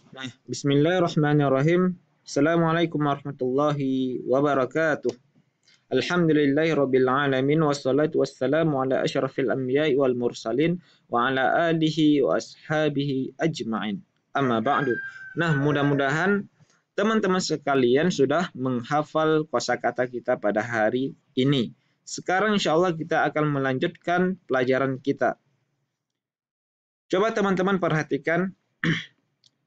Nah, bismillahirrahmanirrahim. Assalamualaikum warahmatullahi wabarakatuh. Alhamdulillahi rabbil alamin wassalatu wassalamu ala asyrafil anbiya'i wal mursalin wa ala alihi wa ashabihi ajma'in. Amma ba'du. Nah, mudah-mudahan teman-teman sekalian sudah menghafal kosakata kita pada hari ini. Sekarang insya Allah kita akan melanjutkan pelajaran kita. Coba teman-teman perhatikan.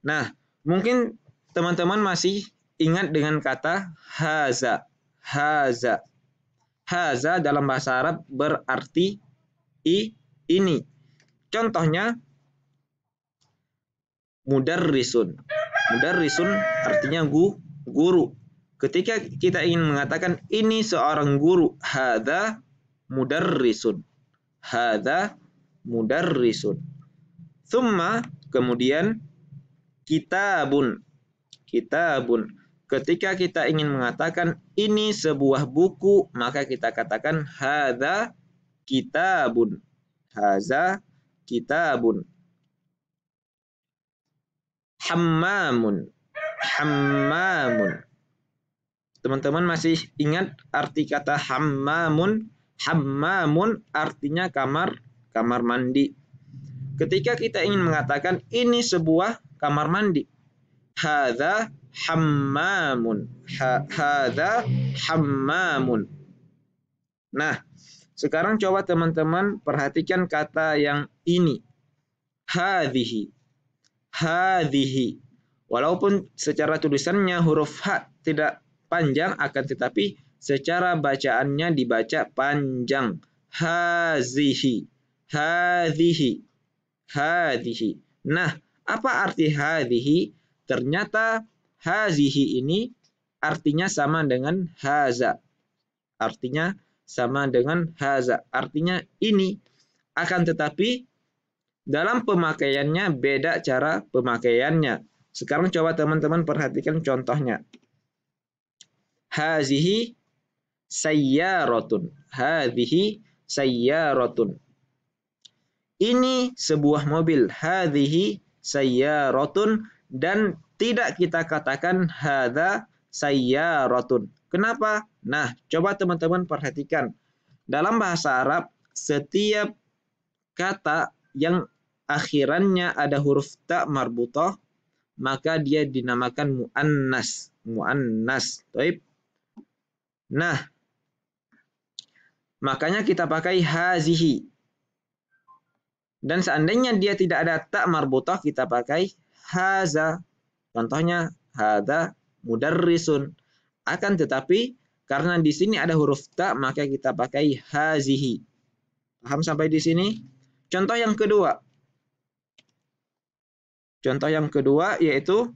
Nah, mungkin teman-teman masih ingat dengan kata haza. Haza. Haza dalam bahasa Arab berarti ini. Contohnya mudarrisun. Mudarrisun artinya guru. Ketika kita ingin mengatakan ini seorang guru, hadza mudarrisun. Hadza mudarrisun. Tsumma kemudian kitabun. Kitabun. Ketika kita ingin mengatakan ini sebuah buku, maka kita katakan hadza kitabun. Hadza kitabun. Hammamun. Hammamun. Teman-teman masih ingat arti kata hammamun? Hammamun artinya kamar mandi. Ketika kita ingin mengatakan ini sebuah kamar mandi, hadza hammamun. Hadza hammamun. Nah, sekarang coba teman-teman perhatikan kata yang ini. Hadhihi. Hadhihi. Walaupun secara tulisannya huruf H tidak panjang, akan tetapi secara bacaannya dibaca panjang. Hazihi. Hadhihi. Hadhihi. Nah, apa arti hadhihi? Ternyata hazihi ini artinya sama dengan haza. Artinya sama dengan haza. Artinya ini. Akan tetapi dalam pemakaiannya beda cara pemakaiannya. Sekarang coba teman-teman perhatikan contohnya. Hazihi sayyaratun. Hadhihi sayyaratun. Ini sebuah mobil. Hadhihi sayyaratun. Dan tidak kita katakan hadza sayyaratun. Kenapa? Nah, coba teman-teman perhatikan. Dalam bahasa Arab, setiap kata yang akhirannya ada huruf ta marbutah, maka dia dinamakan muannas. Muannas. Baik. Nah, makanya kita pakai hazihi. Dan seandainya dia tidak ada ta marbutah, kita pakai haza. Contohnya hadza mudarrisun. Akan tetapi karena di sini ada huruf ta, maka kita pakai hazihi. Paham sampai di sini? Contoh yang kedua. Contoh yang kedua yaitu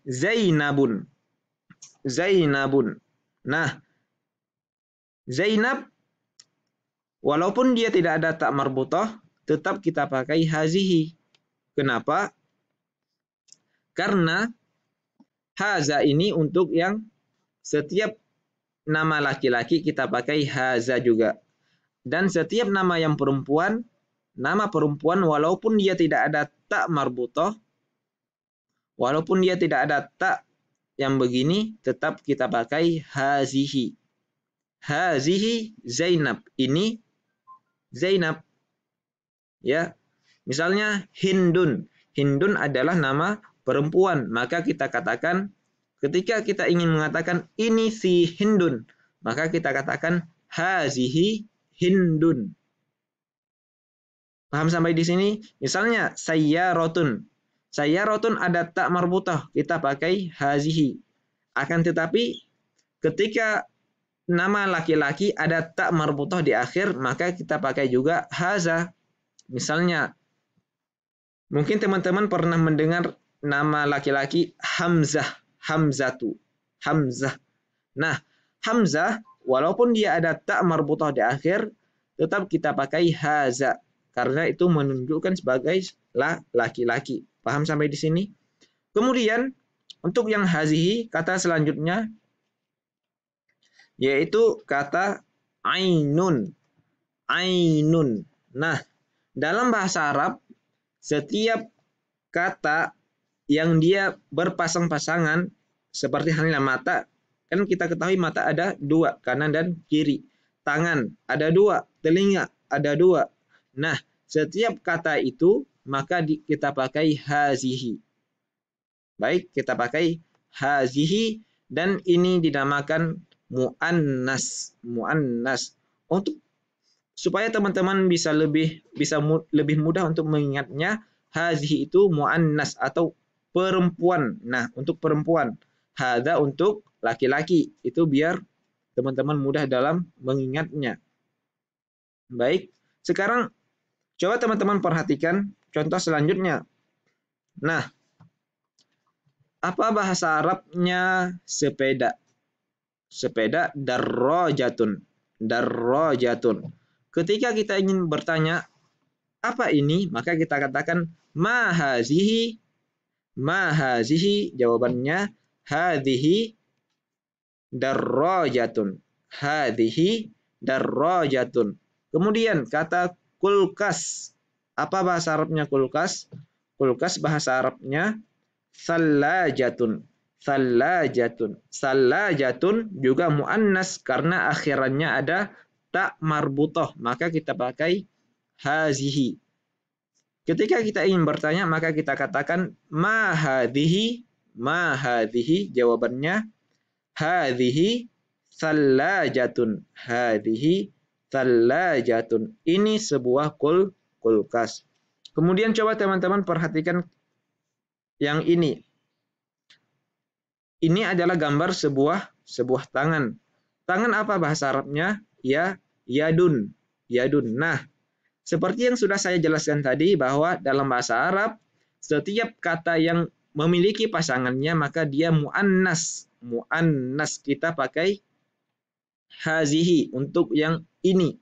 Zainabun. Zainabun. Nah, Zainab walaupun dia tidak ada ta marbutah, tetap kita pakai hazihi. Kenapa? Karena haza ini untuk yang setiap nama laki-laki kita pakai haza juga. Dan setiap nama yang perempuan, nama perempuan walaupun dia tidak ada ta marbutah, walaupun dia tidak ada ta yang begini, tetap kita pakai hazihi. Hazihi Zainab. Ini Zainab. Ya, misalnya Hindun. Hindun adalah nama perempuan. Maka kita katakan, ketika kita ingin mengatakan ini si Hindun, maka kita katakan hazihi Hindun. Paham sampai di sini? Misalnya sayyaratun. Sayyaratun ada ta marbutah, kita pakai hazihi. Akan tetapi ketika nama laki-laki ada ta marbutah di akhir, maka kita pakai juga haza. Misalnya, mungkin teman-teman pernah mendengar nama laki-laki Hamzah, Hamzatu, Hamzah. Nah, Hamzah, walaupun dia ada ta marbutah di akhir, tetap kita pakai haza. Karena itu menunjukkan sebagai laki-laki. Paham sampai di sini? Kemudian, untuk yang hazihi, kata selanjutnya, yaitu kata ainun. Ainun. Nah, dalam bahasa Arab, setiap kata yang dia berpasang-pasangan, seperti halnya mata, kan kita ketahui mata ada dua, kanan dan kiri. Tangan ada dua, telinga ada dua. Nah, setiap kata itu maka kita pakai hazihi. Baik, kita pakai hazihi dan ini dinamakan muannas. Muannas. Untuk supaya teman-teman bisa lebih mudah untuk mengingatnya, hazihi itu muannas atau perempuan. Nah, untuk perempuan. Hadza untuk laki-laki. Itu biar teman-teman mudah dalam mengingatnya. Baik, sekarang coba teman-teman perhatikan contoh selanjutnya. Nah, apa bahasa Arabnya sepeda? Sepeda darrajatun. Darrajatun. Ketika kita ingin bertanya, apa ini? Maka kita katakan ma hazihi. Ma hazihi. Jawabannya hadhihi darrajatun. Hadhihi darrajatun. Kemudian kata kulkas. Apa bahasa Arabnya kulkas? Kulkas bahasa Arabnya salajatun. Salajatun. Salajatun juga muannas karena akhirannya ada tak marbutoh. Maka kita pakai hazihi. Ketika kita ingin bertanya maka kita katakan ma hadhihi. Ma hadhihi. Jawabannya hadhihi salajatun. Hadhihi salajatun. Ini sebuah kulkas. Kemudian coba teman-teman perhatikan yang ini. Ini adalah gambar sebuah tangan. Tangan apa bahasa Arabnya? Ya, yadun. Yadun. Nah, seperti yang sudah saya jelaskan tadi bahwa dalam bahasa Arab setiap kata yang memiliki pasangannya maka dia muannas. Muannas kita pakai hazihi. Untuk yang ini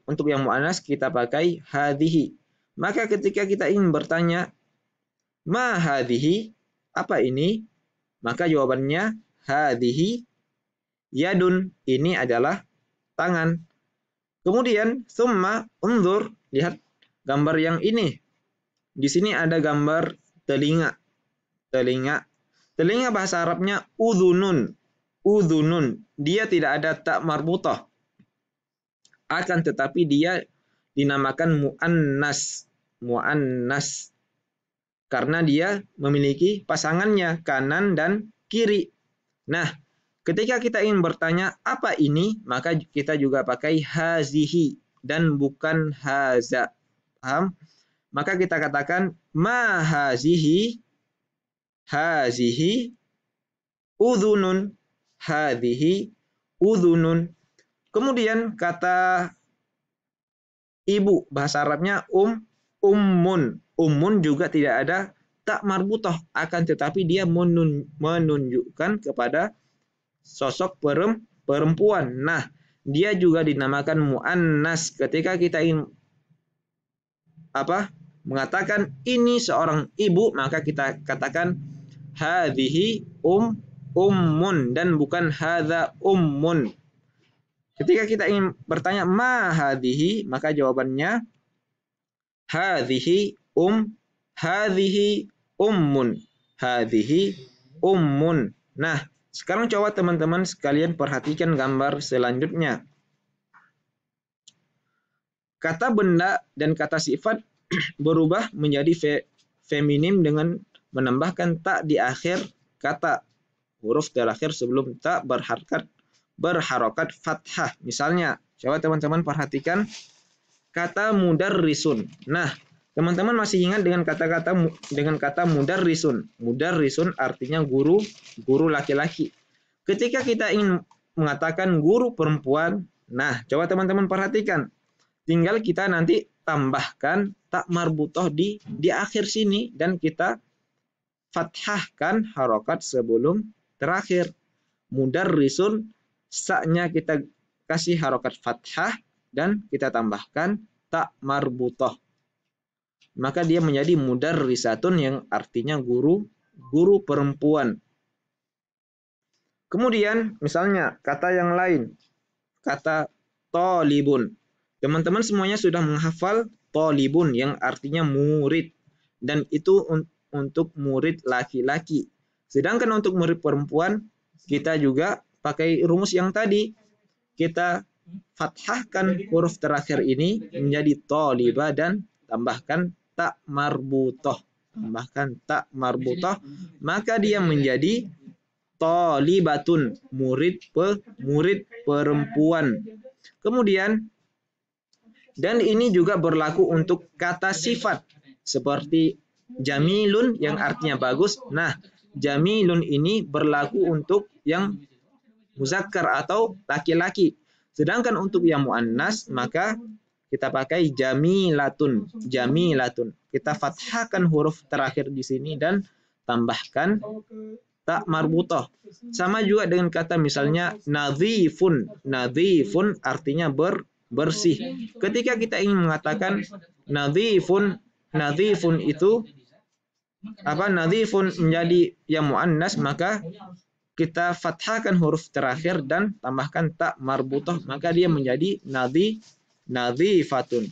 untuk yang muannas kita pakai hadhihi. Maka ketika kita ingin bertanya ma hadhihi, apa ini? Maka jawabannya hadhihi yadun. Ini adalah tangan. Kemudian summa unzur, lihat gambar yang ini. Di sini ada gambar telinga. Telinga. Telinga bahasa Arabnya udhunun. Udhunun. Dia tidak ada tak marbutah. Akan tetapi dia dinamakan muannas. Muannas. Karena dia memiliki pasangannya kanan dan kiri. Nah, ketika kita ingin bertanya apa ini, maka kita juga pakai hazihi dan bukan haza. Paham? Maka kita katakan ma hazihi. Hazihi udhunun. Hazihi udhunun. Kemudian kata ibu bahasa Arabnya ummun. Ummun juga tidak ada tak marbutah, akan tetapi dia menunjukkan kepada sosok perempuan. Nah, dia juga dinamakan muannas. Ketika kita ingin mengatakan ini seorang ibu, maka kita katakan hadhihi ummun dan bukan hadza ummun. Ketika kita ingin bertanya ma hadhihi, maka jawabannya hadhihi hadhihi ummun. Hadhihi ummun. Nah, sekarang coba teman-teman sekalian perhatikan gambar selanjutnya. Kata benda dan kata sifat berubah menjadi feminim dengan menambahkan tak di akhir kata. Huruf terakhir sebelum tak berharokat fathah. Misalnya, coba teman-teman perhatikan kata mudarrisun. Nah, teman-teman masih ingat dengan kata mudarrisun. Mudarrisun artinya guru laki-laki. Ketika kita ingin mengatakan guru perempuan, nah, coba teman-teman perhatikan. Tinggal kita nanti tambahkan tak marbutoh di akhir sini dan kita fathahkan harokat sebelum terakhir. Mudarrisun, saknya kita kasih harokat fathah dan kita tambahkan tak marbutoh. Maka dia menjadi mudarrisatun yang artinya guru perempuan. Kemudian misalnya kata yang lain, kata tolibun. Teman-teman semuanya sudah menghafal tolibun yang artinya murid. Dan itu untuk murid laki-laki. Sedangkan untuk murid perempuan, kita juga pakai rumus yang tadi. Kita fathahkan huruf terakhir ini menjadi thalibah dan tambahkan tak marbutoh. Tambahkan tak marbutoh, maka dia menjadi thalibatun, murid perempuan. Kemudian, dan ini juga berlaku untuk kata sifat seperti jamilun yang artinya bagus. Nah, jamilun ini berlaku untuk yang muzakkar atau laki-laki. Sedangkan untuk yang muannas maka kita pakai jamilatun. Jamilatun. Kita fathahkan huruf terakhir di sini dan tambahkan tak marbutoh. Sama juga dengan kata misalnya nadhifun. Nadhifun artinya bersih. Ketika kita ingin mengatakan nadhifun itu nadhifun menjadi yang muannas, maka kita fathahkan huruf terakhir dan tambahkan tak marbutoh, maka dia menjadi nadhifatun.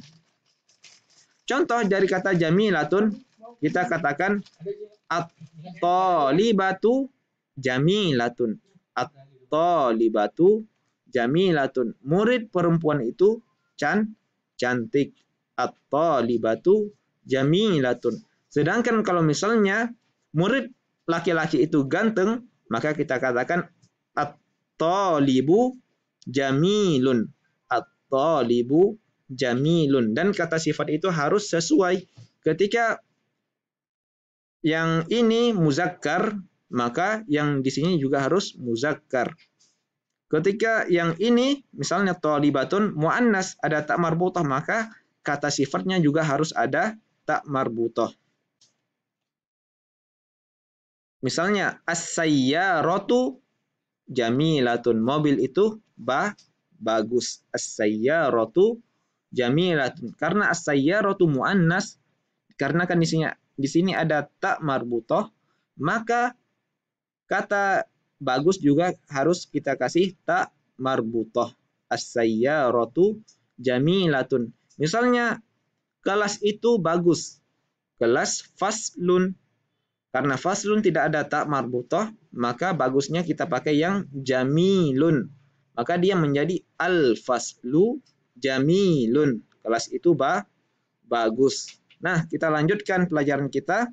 Contoh dari kata jamilatun, kita katakan at-thalibatu jamilatun. At-thalibatu jamilatun. Murid perempuan itu cantik. At-thalibatu jamilatun. Sedangkan kalau misalnya murid laki-laki itu ganteng, maka kita katakan at-thalibu jamilun. At-thalibu jamilun. Dan kata sifat itu harus sesuai. Ketika yang ini muzakkar, maka yang di sini juga harus muzakkar. Ketika yang ini misalnya thalibatun muannas ada tak marbutoh, maka kata sifatnya juga harus ada tak marbutoh. Misalnya as-sayyaratu jamilatun, mobil itu bagus. As-sayyaratu jamilatun. Karena as-sayyaratu muannas, karena kan di sini ada tak marbutoh, maka kata bagus juga harus kita kasih tak marbutoh. As-sayyaratu jamilatun. Misalnya kelas itu bagus. Kelas faslun. Karena faslun tidak ada tak marbutoh, maka bagusnya kita pakai yang jamilun. Maka dia menjadi al-faslu jamilun. Kelas itu bagus. Nah, kita lanjutkan pelajaran kita.